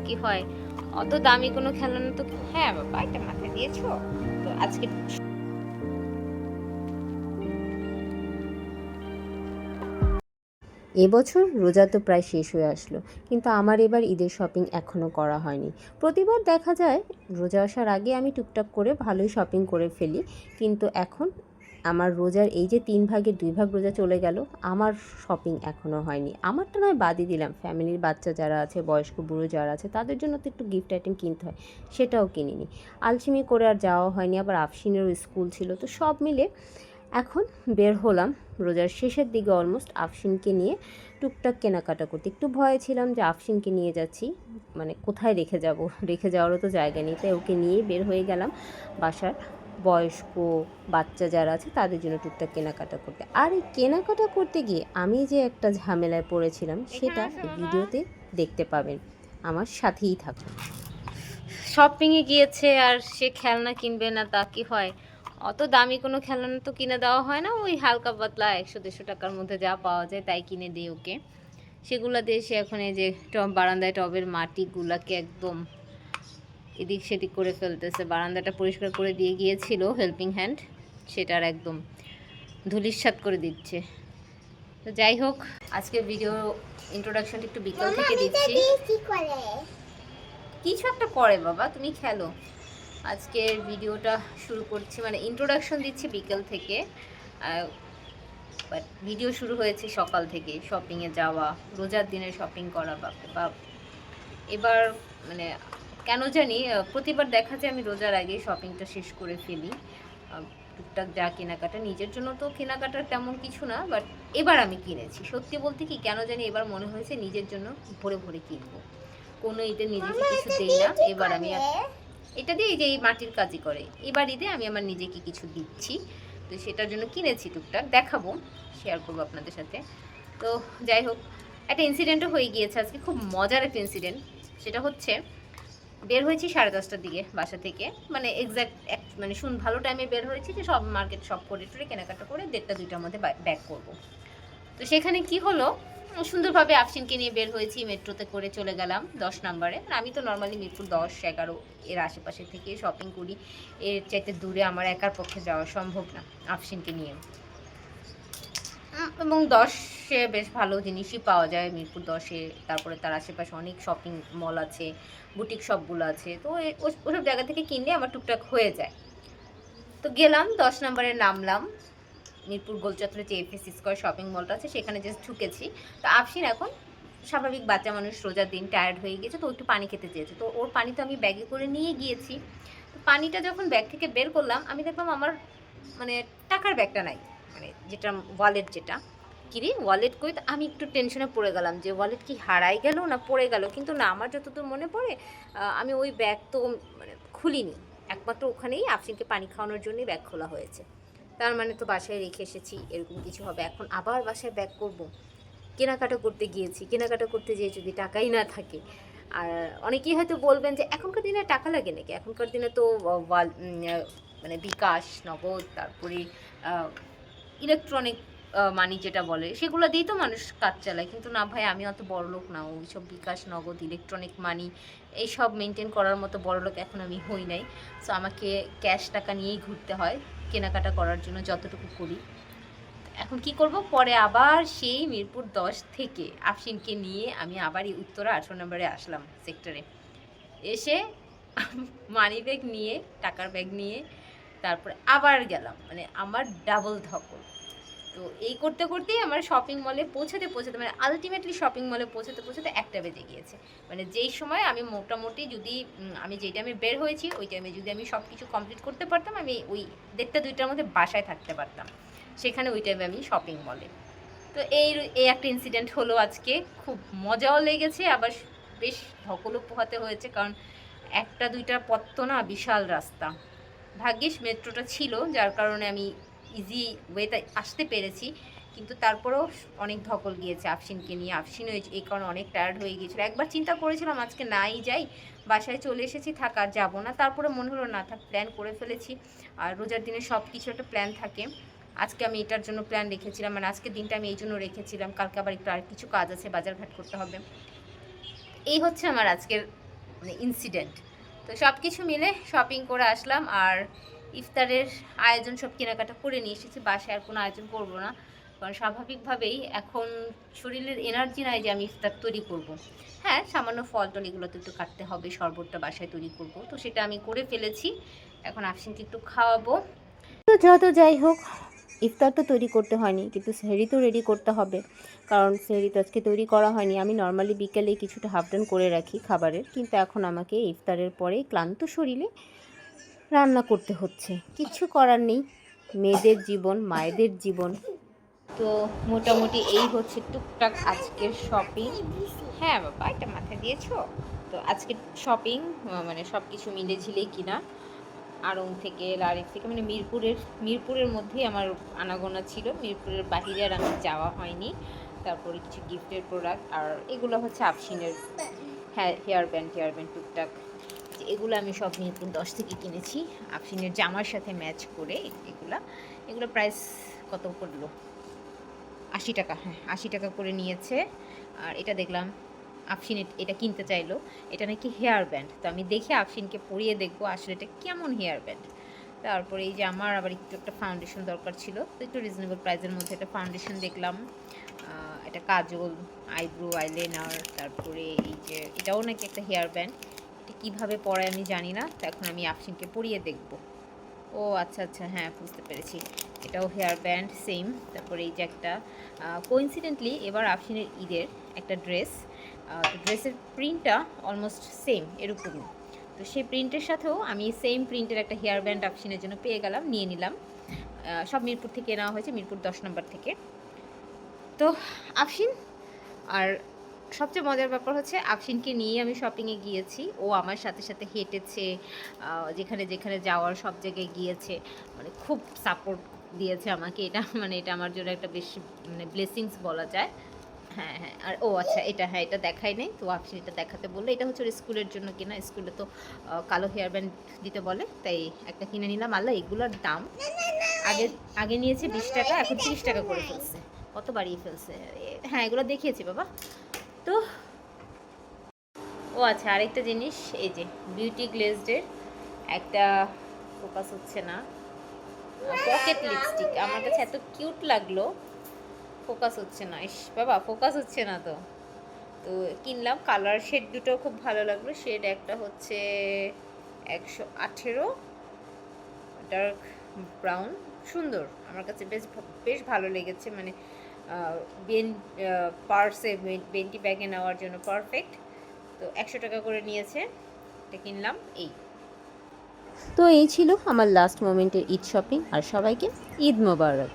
কি হয়, অত দামি কোনো খেলনা তো। হ্যাঁ বাবা, এটা মাথায় দিয়েছো। তো আজকে এবছর রোজা তো প্রায় শেষ হয়ে আসলো, কিন্তু আমার এবার ঈদের শপিং এখনও করা হয়নি। প্রতিবার দেখা যায় রোজা আসার আগে আমি টুকটাক করে ভালোই শপিং করে ফেলি, কিন্তু এখন আমার রোজার এই যে 3 ভাগের 2 ভাগ রোজা চলে গেল, আমার শপিং এখনও হয়নি। আমারটা নয় বাদই দিলাম, ফ্যামিলির বাচ্চা যারা আছে, বয়স্ক বুড়ো যারা আছে, তাদের জন্য তো একটু গিফট আইটেম কিনতে হয়, সেটাও কিনিনি। আলসেমি করে আর যাওয়া হয়নি, আবার আফসিনেরও স্কুল ছিল, তো সব মিলে এখন বের হলাম রোজার শেষের দিকে অলমোস্ট আফসিনকে নিয়ে টুকটাক কেনাকাটা করতে। একটু ভয়ে ছিলাম যে আফসিনকে নিয়ে যাচ্ছি, মানে কোথায় রেখে যাব, রেখে যাওয়ারও তো জায়গা নেই, তাই ওকে নিয়েই বের হয়ে গেলাম বাসার বয়স্ক বাচ্চা যারা আছে তাদের জন্য টুকটাক কেনাকাটা করতে। আর এই কেনাকাটা করতে গিয়ে আমি যে একটা ঝামেলায় পড়েছিলাম এখানে সেটা আসো এই বাবা। ভিডিওতে দেখতে পাবেন, আমার সাথেই থাকুন। শপিংয়ে গিয়েছে আর সে খেলনা কিনবে না তা কি হয়, অত দামি কোনো খেলনা তো কিনে দেওয়া হয় না। ওই হালকা পাতলা 100-150 টাকার মধ্যে যা পাওয়া যায় তাই কিনে দিই ওকে। সেগুলা দিয়ে সে এখন এই যে বারান্দায় টবের মাটিগুলাকে একদম এদিক সেদিক করে ফেলতেছে। বারান্দাটা পরিষ্কার করে দিয়ে গিয়েছিল হেল্পিং হ্যান্ড, সেটার একদম ধূলিসাৎ করে দিচ্ছে। তো যাই হোক, আজকের ভিডিও ইন্ট্রোডাকশনটা একটু বিকাল থেকে দিচ্ছি। কিছু একটা করে বাবা, তুমি খেলো। আজকের ভিডিওটা শুরু করছি, মানে ইন্ট্রোডাকশন দিচ্ছি বিকেল থেকে, বাট ভিডিও শুরু হয়েছে সকাল থেকে। শপিংয়ে যাওয়া, রোজার দিনে শপিং করা, বাপরে বাপ। এবার মানে কেন জানি প্রতিবার দেখা যায় আমি রোজার আগে শপিংটা শেষ করে ফেলি। টুকটাক যা কেনাকাটা, নিজের জন্য তো কেনাকাটার তেমন কিছু না, বাট এবার আমি কিনেছি। সত্যি বলতে কি, কেন জানি এবার মনে হয়েছে নিজের জন্য ভরে ভরে কিনবো। কোনো ঈদে নিজেকে কিছু দেই না, এবার আমি এটা দিয়ে এই যে এই মাটির কাজই করে, এবার ঈদে আমি আমার নিজেকে কিছু দিচ্ছি। তো সেটার জন্য কিনেছি, টুকটাক দেখাবো, শেয়ার করবো আপনাদের সাথে। তো যাই হোক, একটা ইনসিডেন্টও হয়ে গিয়েছে আজকে, খুব মজার একটা ইনসিডেন্ট। সেটা হচ্ছে, বের হয়েছি 10:30টার দিকে বাসা থেকে, মানে এক্স্যাক্ট মানে ভালো টাইমে বের হয়েছি যে সব মার্কেট সব করে টরে কেনাকাটা করে 1:30-2টার মধ্যে ব্যাক করব। তো সেখানে কি হলো, সুন্দরভাবে আফসিনকে নিয়ে বের হয়েছি, মেট্রোতে করে চলে গেলাম 10 নম্বরে। আমি তো নর্মালি মিরপুর 10-11 এর আশেপাশে থেকে শপিং করি, এর চাইতে দূরে আমার একার পক্ষে যাওয়া সম্ভব না আফসিনকে নিয়ে। এবং 10-এ বেশ ভালো জিনিসই পাওয়া যায় মিরপুর 10-এ। তারপরে তার আশেপাশে অনেক শপিং মল আছে, বুটিক শপগুলো আছে, তো ওসব জায়গা থেকে কিনলে আমার টুকটাক হয়ে যায়। তো গেলাম 10 নম্বরে, নামলাম মিরপুর গোলচত্বরে যে এফএস স্কয়ার শপিং মলটা আছে সেখানে জাস্ট ঢুকেছি। তো আফসিন এখন স্বাভাবিক বাচ্চা মানুষ, রোজার দিন টায়ার্ড হয়ে গেছে, তো একটু পানি খেতে চেয়েছে। তো ওর পানি তো আমি ব্যাগে করে নিয়ে গিয়েছি। তো পানিটা যখন ব্যাগ থেকে বের করলাম, আমি দেখলাম আমার মানে টাকার ব্যাগটা নাই, মানে যেটা ওয়ালেট, যেটা কিরে ওয়ালেট কই। তো আমি একটু টেনশনে পড়ে গেলাম যে ওয়ালেট কি হারাই গেল না পড়ে গেল, কিন্তু না, আমার যতদূর মনে পড়ে আমি ওই ব্যাগ তো মানে খুলিনি, একমাত্র ওখানেই আফসিনকে পানি খাওয়ানোর জন্যই ব্যাগ খোলা হয়েছে। তার মানে তো বাসায় রেখে এসেছি, এরকম কিছু হবে। এখন আবার বাসায় ব্যাক করব, কেনাকাটা করতে গিয়েছি, কেনাকাটা করতে যেয়ে যদি টাকাই না থাকে। আর অনেকেই হয়তো বলবেন যে এখনকার দিনে টাকা লাগে নাকি, এখনকার দিনে তো মানে বিকাশ, নগদ, তারপরে ইলেকট্রনিক মানি যেটা বলে, সেগুলো দিয়েই তো মানুষ কাজ চালায়। কিন্তু না ভাই, আমি অত বড়লোক না, ওইসব বিকাশ, নগদ, ইলেকট্রনিক মানি এইসব মেনটেন করার মতো বড়লোক এখন আমি হই নাই। সো আমাকে ক্যাশ টাকা নিয়েই ঘুরতে হয় কেনাকাটা করার জন্য যতটুকু করি। এখন কি করব, পরে আবার সেই মিরপুর 10 থেকে আফসিনকে নিয়ে আমি আবার এই উত্তরা 18 নম্বরে আসলাম সেক্টরে। এসে মানি ব্যাগ নিয়ে, টাকার ব্যাগ নিয়ে তারপরে আবার গেলাম, মানে আমার ডাবল ধকল। তো এই করতে করতেই আমার শপিং মলে পৌঁছাতে পৌঁছাতে, মানে আলটিমেটলি শপিং মলে পৌঁছাতে পৌঁছাতে 1টা বেজে গিয়েছে। মানে যেই সময় আমি মোটামুটি যদি আমি যেই টাইমে বের হয়েছি ওই টাইমে যদি আমি সব কিছু কমপ্লিট করতে পারতাম, আমি ওই 1:30-2টার মধ্যে বাসায় থাকতে পারতাম। সেখানে ওই টাইমে আমি শপিং মলে। তো এই একটা ইনসিডেন্ট হলো আজকে, খুব মজাও লেগেছে, আবার বেশ ধকলও পোহাতে হয়েছে, কারণ 1টা-2টার পথ তো না, বিশাল রাস্তা। ভাগ্যিস মেট্রোটা ছিল, যার কারণে আমি ইজি ওয়েতে আসতে পেরেছি। কিন্তু তারপরেও অনেক ধকল গিয়েছে আফসিনকে নিয়ে। আফসিনও এই কারণে অনেক টায়ার্ড হয়ে গিয়েছিল। একবার চিন্তা করেছিলাম আজকে নাই যাই, বাসায় চলে এসেছি, থাক আর যাবো না। তারপরে মনে হলো না, থাক, প্ল্যান করে ফেলেছি। আর রোজার দিনে সব কিছু একটা প্ল্যান থাকে। আজকে আমি এটার জন্য প্ল্যান রেখেছিলাম, মানে আজকের দিনটা আমি এই জন্য রেখেছিলাম, কালকে আবার একটু আর কিছু কাজ আছে, বাজারঘাট করতে হবে। এই হচ্ছে আমার আজকের মানে ইনসিডেন্ট। তো সব কিছু মিলে শপিং করে আসলাম, আর ইফতারের আয়োজন সব কেনাকাটা করে নিয়ে এসেছি। বাসায় আর কোনো আয়োজন করব না, কারণ স্বাভাবিকভাবেই এখন শরীরের এনার্জি নাই যে আমি ইফতার তৈরি করব। হ্যাঁ, সামান্য ফল টল এগুলো তো একটু কাটতে হবে, শরবতটা বাসায় তৈরি করব, তো সেটা আমি করে ফেলেছি। এখন আফসিনকে একটু খাওয়াবো। তো যত যাই হোক, ইফতার তো তৈরি করতে হয়নি, কিন্তু সেহরি তো রেডি করতে হবে। কারণ সেহরি তো আজকে তৈরি করা হয়নি। আমি নর্মালি বিকেলে কিছুটা হাফ ডান করে রাখি খাবারের, কিন্তু এখন আমাকে ইফতারের পরে ক্লান্ত শরীরে রান্না করতে হচ্ছে। কিচ্ছু করার নেই, মেয়েদের জীবন, মায়েদের জীবন। তো মোটামুটি এই হচ্ছে টুকটাক আজকের শপিং। হ্যাঁ বাবা, এটা মাথায় দিয়েছো। তো আজকের শপিং মানে সব কিছু মিলে ঝিলেই কিনা, আড়ং থেকে লারিফ থেকে, মানে মিরপুরের মধ্যেই আমার আনাগোনা ছিল। মিরপুরের বাহিরে আর আমি যাওয়া হয়নি। তারপরে কিছু গিফটের প্রোডাক্ট, আর এগুলো হচ্ছে আফসিনের হেয়ার ব্যান্ড টুকটাক, এগুলো আমি সব মিরপুর 10 থেকে কিনেছি আফসিনের জামার সাথে ম্যাচ করে। এগুলো প্রাইস কত পড়লো? 80 টাকা। হ্যাঁ, 80 টাকা করে নিয়েছে। আর এটা দেখলাম আফসিন এটা কিনতে চাইলো, এটা নাকি হেয়ার ব্যান্ড। তো আমি দেখে আফসিনকে পরিয়ে দেখবো আসলে এটা কেমন হেয়ার ব্যান্ড। তারপরে এই যে আমার আবার একটু একটা ফাউন্ডেশন দরকার ছিল, তো একটু রিজনেবল প্রাইসের মধ্যে একটা ফাউন্ডেশন দেখলাম। এটা কাজল, আইব্রো, আইলাইনার, তারপরে এই যে এটাও নাকি একটা হেয়ার ব্যান্ড। এটা কীভাবে পরায় আমি জানি না, তো এখন আমি আফসিনকে পরিয়ে দেখবো। ও আচ্ছা আচ্ছা, হ্যাঁ বুঝতে পেরেছি, এটাও হেয়ার ব্যান্ড সেম। তারপরে এই যে একটা কোইন্সিডেন্টলি এবার আফসিনের ঈদের একটা ড্রেস, তো ড্রেসের প্রিন্টটা অলমোস্ট সেম এরকমই। তো সেই প্রিন্টের সাথেও আমি সেম প্রিন্টের একটা হেয়ার ব্যান্ড আফসিনের জন্য পেয়ে গেলাম, নিয়ে নিলাম। সব মিরপুর থেকে নেওয়া হয়েছে, মিরপুর 10 নম্বর থেকে। তো আফসিন, আর সবচেয়ে মজার ব্যাপার হচ্ছে আফসিনকে নিয়ে আমি শপিংয়ে গিয়েছি, ও আমার সাথে সাথে হেঁটেছে, যেখানে যেখানে যাওয়ার সব জায়গায় গিয়েছে, মানে খুব সাপোর্ট দিয়েছে আমাকে। এটা মানে এটা আমার জন্য একটা বেশ মানে ব্লেসিংস বলা যায়। হ্যাঁ হ্যাঁ, আর ও আচ্ছা এটা, হ্যাঁ এটা দেখাই নাই, তো আফসিন এটা দেখাতে বললো। এটা হচ্ছে ওর স্কুলের জন্য কিনা, স্কুলে তো কালো হেয়ার ব্যান্ড দিতে বলে, তাই একটা কিনে নিলাম। আল্লাহ, এগুলোর দাম আগে আগে নিয়েছে 20 টাকা, এখন 30 টাকা করে ফেলছে, কত বাড়িয়ে ফেলছে। হ্যাঁ, এগুলো দেখিয়েছি বাবা। তো ও আচ্ছা, আরেকটা জিনিস, এই যে বিউটি গ্লেজডের একটা, ফোকাস হচ্ছে না, পকেট লিপস্টিক আমার কাছে এত কিউট লাগলো, ফোকাস হচ্ছে না। ইস বাবা, ফোকাস হচ্ছে না তো। তো কিনলাম, কালার শেড দুটো খুব ভালো লাগলো। শেড একটা হচ্ছে 118 ডার্ক ব্রাউন, সুন্দর, আমার কাছে বেশ বেশ ভালো লেগেছে। মানে পার্সে বেন্টি ব্যাগে নেওয়ার জন্য পারফেক্ট। তো 100 টাকা করে নিয়েছে, এটা কিনলাম। এই তো এই ছিল আমার লাস্ট মোমেন্টের ঈদ শপিং। আর সবাইকে ঈদ মোবারক।